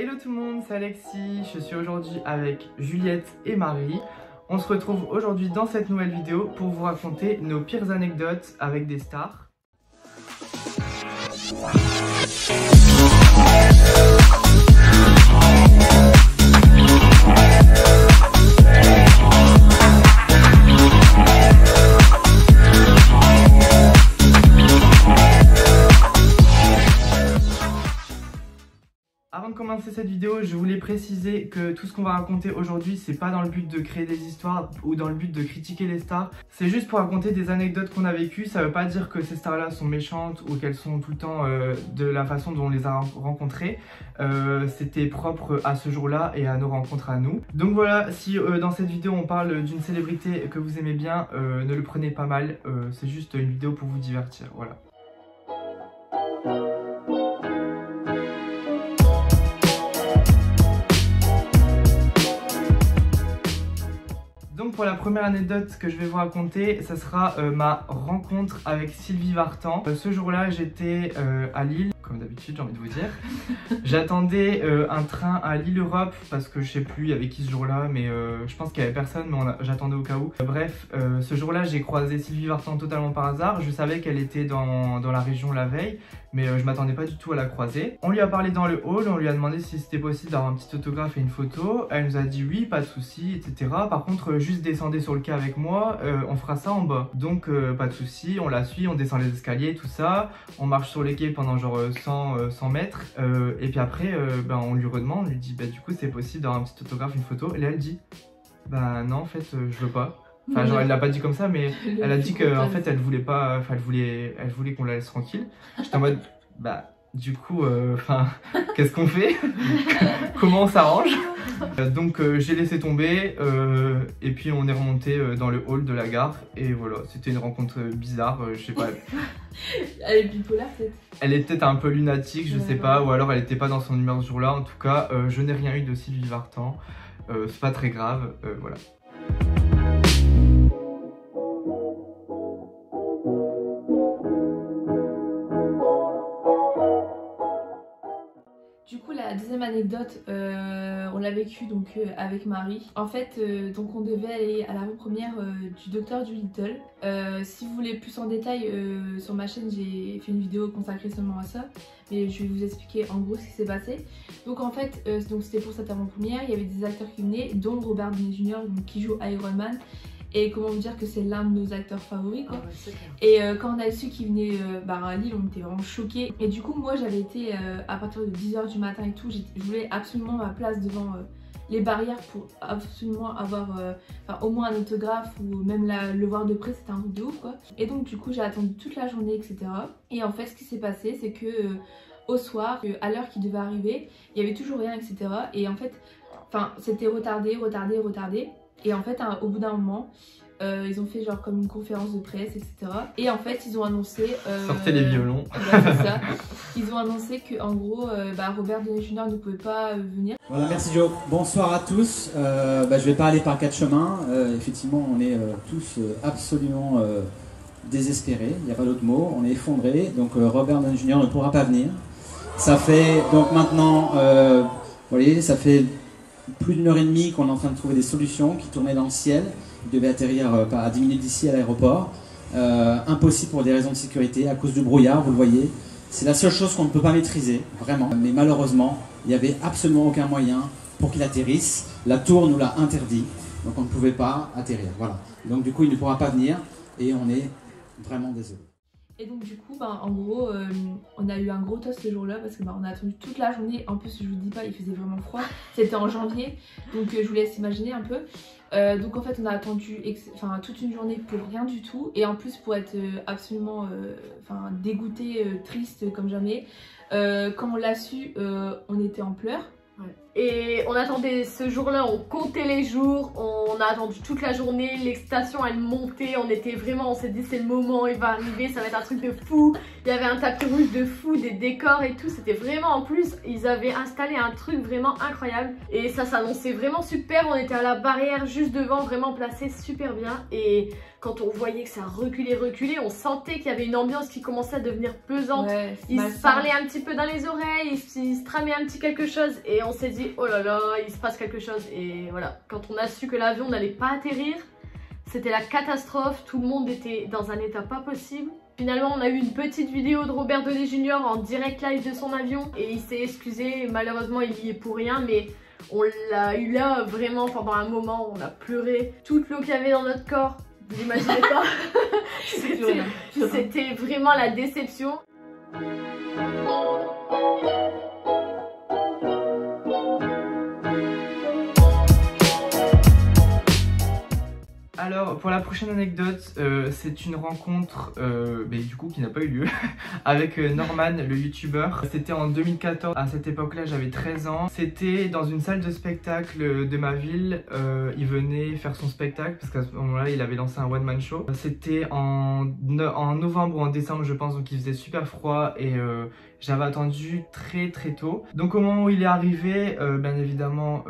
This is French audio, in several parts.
Hello tout le monde, c'est Alexis, je suis aujourd'hui avec Juliette et Marie. On se retrouve aujourd'hui dans cette nouvelle vidéo pour vous raconter nos pires anecdotes avec des stars. Avant de commencer cette vidéo, je voulais préciser que tout ce qu'on va raconter aujourd'hui, c'est pas dans le but de créer des histoires ou dans le but de critiquer les stars. C'est juste pour raconter des anecdotes qu'on a vécues. Ça veut pas dire que ces stars-là sont méchantes ou qu'elles sont tout le temps de la façon dont on les a rencontrées. C'était propre à ce jour-là et à nos rencontres à nous. Donc voilà, si dans cette vidéo on parle d'une célébrité que vous aimez bien, ne le prenez pas mal. C'est juste une vidéo pour vous divertir, voilà. Donc pour la première anecdote que je vais vous raconter, ça sera ma rencontre avec Sylvie Vartan. Ce jour-là, j'étais à Lille, comme d'habitude j'ai envie de vous dire. J'attendais un train à Lille-Europe parce que je sais plus avec qui ce jour-là, mais je pense qu'il y avait personne, mais j'attendais au cas où. Bref, ce jour-là, j'ai croisé Sylvie Vartan totalement par hasard. Je savais qu'elle était dans la région la veille, mais je m'attendais pas du tout à la croiser. On lui a parlé dans le hall, on lui a demandé si c'était possible d'avoir un petit autographe et une photo. Elle nous a dit oui, pas de souci, etc. Par contre, juste descendez sur le quai avec moi, on fera ça en bas. Donc pas de souci, on la suit, on descend les escaliers, tout ça. On marche sur les quais pendant genre 100 mètres. Et puis après, on lui redemande, on lui dit du coup c'est possible d'avoir un petit autographe, une photo. Et là elle dit non en fait je veux pas. Enfin genre elle l'a pas dit comme ça, mais elle a dit que en fait elle voulait pas, enfin elle voulait qu'on la laisse tranquille. J'étais en mode du coup qu'est-ce qu'on fait? Comment on s'arrange? Donc j'ai laissé tomber et puis on est remonté dans le hall de la gare et voilà, c'était une rencontre bizarre, je sais pas. Elle est bipolaire peut-être? Elle est peut-être un peu lunatique, je sais pas, ou alors elle était pas dans son humeur ce jour-là. En tout cas, je n'ai rien eu de Sylvie Vartan, c'est pas très grave, voilà. Du coup, la deuxième anecdote, on l'a vécue donc avec Marie. En fait, donc on devait aller à l'avant-première du Docteur Dolittle. Si vous voulez plus en détail, sur ma chaîne, j'ai fait une vidéo consacrée seulement à ça. Mais je vais vous expliquer en gros ce qui s'est passé. Donc en fait, c'était pour cette avant-première, il y avait des acteurs qui venaient, dont Robert Downey Jr. qui joue Iron Man. Et comment vous dire que c'est l'un de nos acteurs favoris quoi. Et quand on a su qu'il venait à Lille, on était vraiment choqués. Et du coup moi j'avais été à partir de 10 h du matin et tout, je voulais absolument ma place devant les barrières pour absolument avoir au moins un autographe ou même le voir de près, c'était un truc de ouf quoi. Et donc du coup j'ai attendu toute la journée etc. Et en fait ce qui s'est passé c'est que au soir, à l'heure qu'il devait arriver, il y avait toujours rien etc. Et en fait c'était retardé. Et en fait, au bout d'un moment, ils ont fait genre comme une conférence de presse, etc. Et en fait, ils ont annoncé... sortez les violons. C'est ça. Ils ont annoncé que en gros, Robert Downey Jr. ne pouvait pas venir. Voilà, merci Joe. Bonsoir à tous. Je vais pas aller par quatre chemins. Effectivement, on est tous absolument désespérés. Il n'y a pas d'autre mot. On est effondrés. Donc Robert Downey Jr. ne pourra pas venir. Ça fait donc maintenant... vous voyez, ça fait... plus d'une heure et demie qu'on est en train de trouver des solutions qui tournaient dans le ciel. Il devait atterrir à 10 minutes d'ici à l'aéroport. Impossible pour des raisons de sécurité, à cause du brouillard, vous le voyez. C'est la seule chose qu'on ne peut pas maîtriser, vraiment. Mais malheureusement, il n'y avait absolument aucun moyen pour qu'il atterrisse. La tour nous l'a interdit, donc on ne pouvait pas atterrir. Voilà. Donc du coup, il ne pourra pas venir et on est vraiment désolé. Et donc du coup, en gros, on a eu un gros toast ce jour-là parce que on a attendu toute la journée. En plus, je vous dis pas, il faisait vraiment froid. C'était en janvier, donc je vous laisse imaginer un peu. Donc en fait, on a attendu toute une journée pour rien du tout. Et en plus, pour être absolument dégoûté, triste comme jamais. Quand on l'a su, on était en pleurs. Ouais. Et on attendait ce jour-là, on comptait les jours, on a attendu toute la journée, l'excitation elle montait, on s'est dit c'est le moment, il va arriver, ça va être un truc de fou. Il y avait un tapis rouge de fou, des décors et tout, c'était vraiment, en plus ils avaient installé un truc vraiment incroyable et ça s'annonçait vraiment super. On était à la barrière juste devant, vraiment placé super bien, et quand on voyait que ça reculait, on sentait qu'il y avait une ambiance qui commençait à devenir pesante. Ouais, ils se parlaient un petit peu dans les oreilles, ils se tramaient un petit quelque chose et on s'est dit oh là là, il se passe quelque chose. Et voilà, quand on a su que l'avion n'allait pas atterrir, c'était la catastrophe, tout le monde était dans un état pas possible. Finalement, on a eu une petite vidéo de Robert Downey Jr. en direct live de son avion et il s'est excusé, malheureusement il y est pour rien, mais on l'a eu là vraiment pendant un moment, on a pleuré toute l'eau qu'il y avait dans notre corps, vous imaginez pas. C'était vraiment la déception. Alors pour la prochaine anecdote, c'est une rencontre du coup qui n'a pas eu lieu avec Norman, le youtubeur. C'était en 2014, à cette époque là j'avais 13 ans. C'était dans une salle de spectacle de ma ville, il venait faire son spectacle parce qu'à ce moment là il avait lancé un one man show. C'était en novembre ou en décembre je pense, donc il faisait super froid et j'avais attendu très tôt. Donc au moment où il est arrivé, bien évidemment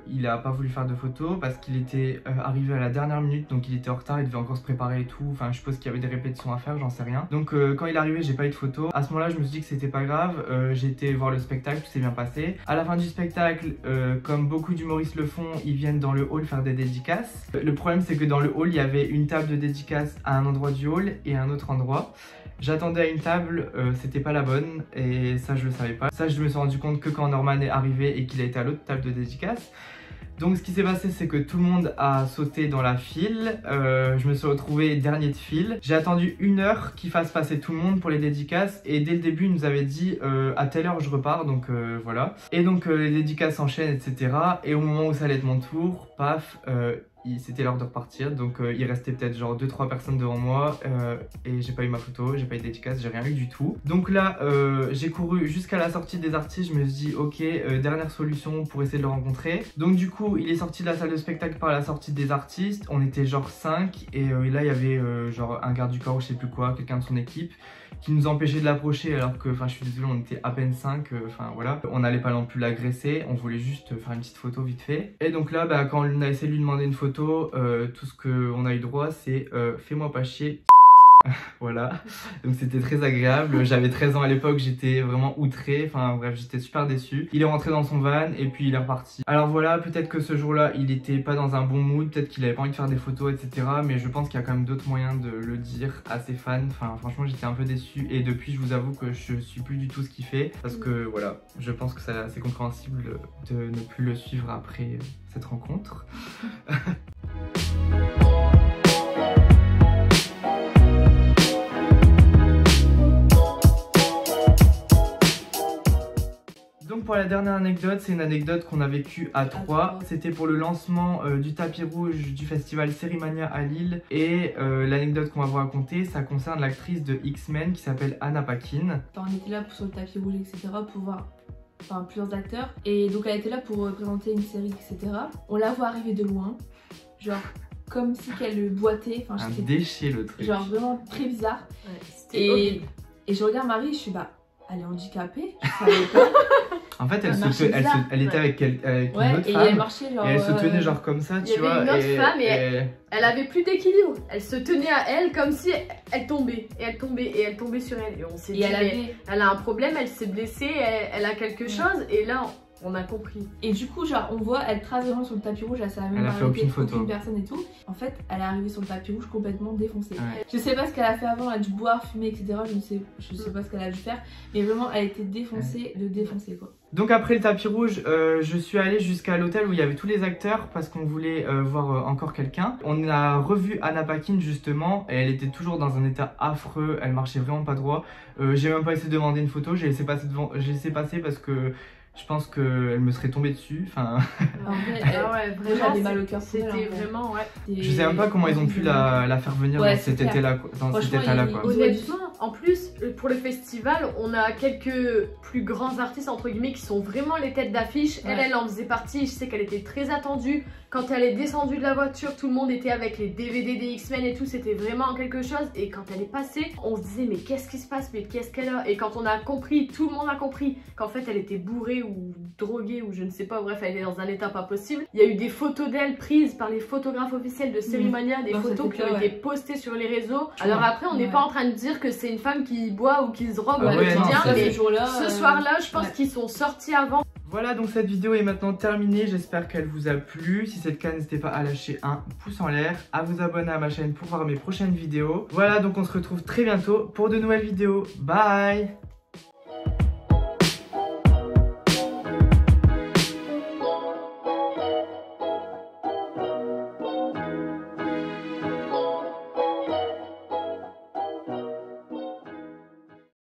il a pas voulu faire de photos parce qu'il était arrivé à la dernière minute, donc il était en retard, il devait encore se préparer et tout. Enfin je suppose qu'il y avait des répétitions à faire, j'en sais rien. Donc quand il est arrivé j'ai pas eu de photos. À ce moment là je me suis dit que c'était pas grave, j'ai été voir le spectacle, tout s'est bien passé. À la fin du spectacle, comme beaucoup d'humoristes le font, ils viennent dans le hall faire des dédicaces. Le problème c'est que dans le hall il y avait une table de dédicace à un endroit du hall et à un autre endroit. J'attendais à une table, c'était pas la bonne et ça je le savais pas. Ça je me suis rendu compte que quand Norman est arrivé et qu'il a été à l'autre table de dédicace. Donc ce qui s'est passé c'est que tout le monde a sauté dans la file, je me suis retrouvé dernier de file. J'ai attendu 1 heure qu'il fasse passer tout le monde pour les dédicaces et dès le début il nous avait dit à telle heure je repars, donc voilà. Et donc les dédicaces s'enchaînent etc. Et au moment où ça allait être mon tour, paf, c'était l'heure de repartir, donc il restait peut-être genre 2-3 personnes devant moi et j'ai pas eu ma photo, j'ai pas eu de dédicace, j'ai rien eu du tout. Donc là j'ai couru jusqu'à la sortie des artistes, je me suis dit ok, dernière solution pour essayer de le rencontrer. Donc du coup il est sorti de la salle de spectacle par la sortie des artistes, on était genre 5 et là il y avait genre un garde du corps ou je sais plus quoi, quelqu'un de son équipe qui nous empêchait de l'approcher alors que, enfin je suis désolé, on était à peine 5, enfin voilà. On n'allait pas non plus l'agresser, on voulait juste faire une petite photo vite fait. Et donc là, quand on a essayé de lui demander une photo, tout ce qu'on a eu droit c'est fais-moi pas chier. Voilà, donc c'était très agréable. J'avais 13 ans à l'époque, j'étais vraiment outré, enfin bref j'étais super déçu. Il est rentré dans son van et puis il est reparti. Alors voilà, peut-être que ce jour-là il était pas dans un bon mood, peut-être qu'il avait pas envie de faire des photos etc. Mais je pense qu'il y a quand même d'autres moyens de le dire à ses fans. Enfin franchement j'étais un peu déçu et depuis je vous avoue que je suis plus du tout ce qu'il fait. Parce que voilà, je pense que c'est compréhensible de ne plus le suivre après cette rencontre. Donc pour la dernière anecdote, c'est une anecdote qu'on a vécue à 3. C'était pour le lancement du tapis rouge du festival Sérimania à Lille. Et l'anecdote qu'on va vous raconter, ça concerne l'actrice de X-Men qui s'appelle Anna Paquin. On était là sur le tapis rouge, etc. pour voir plusieurs acteurs. Et donc elle était là pour présenter une série, etc. On la voit arriver de loin, genre comme si qu'elle boitait. Un déchet le truc. Genre vraiment très bizarre. Ouais, et je regarde Marie, je suis elle est handicapée, je savais pas. En fait, elle était avec une autre et femme elle marchait genre, et elle se tenait genre comme ça, tu vois. Il y avait une autre femme et elle avait plus d'équilibre. Elle se tenait à elle comme si elle tombait. Et elle tombait et elle tombait sur elle. Et on s'est dit, elle a un problème, elle s'est blessée, elle a quelque chose. Et là, on a compris. Et du coup, genre, on voit, elle trace vraiment sur le tapis rouge, elle a fait aucune personne et tout. En fait, elle est arrivée sur le tapis rouge complètement défoncée. Ouais. Je sais pas ce qu'elle a fait avant, elle a dû boire, fumer, etc. Je sais pas ce qu'elle a dû faire. Mais vraiment, elle était défoncée de défoncer, quoi. Donc après le tapis rouge, je suis allée jusqu'à l'hôtel où il y avait tous les acteurs parce qu'on voulait voir encore quelqu'un. On a revu Anna Paquin justement et elle était toujours dans un état affreux, elle marchait vraiment pas droit. J'ai même pas essayé de demander une photo, j'ai laissé passer parce que je pense qu'elle me serait tombée dessus. Enfin... En vrai, vraiment, j'avais mal au cœur. C'était vraiment, ouais. Je sais même pas comment ils ont pu la faire venir dans cet état-là. Honnêtement, en plus, pour le festival, on a quelques plus grands artistes, entre guillemets, qui sont vraiment les têtes d'affiche. Ouais. Elle en faisait partie. Je sais qu'elle était très attendue. Quand elle est descendue de la voiture, tout le monde était avec les DVD des X-Men et tout. C'était vraiment quelque chose. Et quand elle est passée, on se disait, mais qu'est-ce qui se passe? Mais qu'est-ce qu'elle a? Et quand on a compris, tout le monde a compris qu'en fait, elle était bourrée ou droguée ou je ne sais pas. Bref, elle était dans un état pas possible. Il y a eu des photos d'elle prises par les photographes officiels de Sérimania, des photos qui ont été postées sur les réseaux. Alors après, on n'est pas en train de dire que c'est une femme qui boit ou qui se drogue au quotidien. Mais ce soir-là, je pense qu'ils sont sortis avant. Voilà, donc cette vidéo est maintenant terminée, j'espère qu'elle vous a plu. Si c'est le cas, n'hésitez pas à lâcher un pouce en l'air, à vous abonner à ma chaîne pour voir mes prochaines vidéos. Voilà, donc on se retrouve très bientôt pour de nouvelles vidéos. Bye!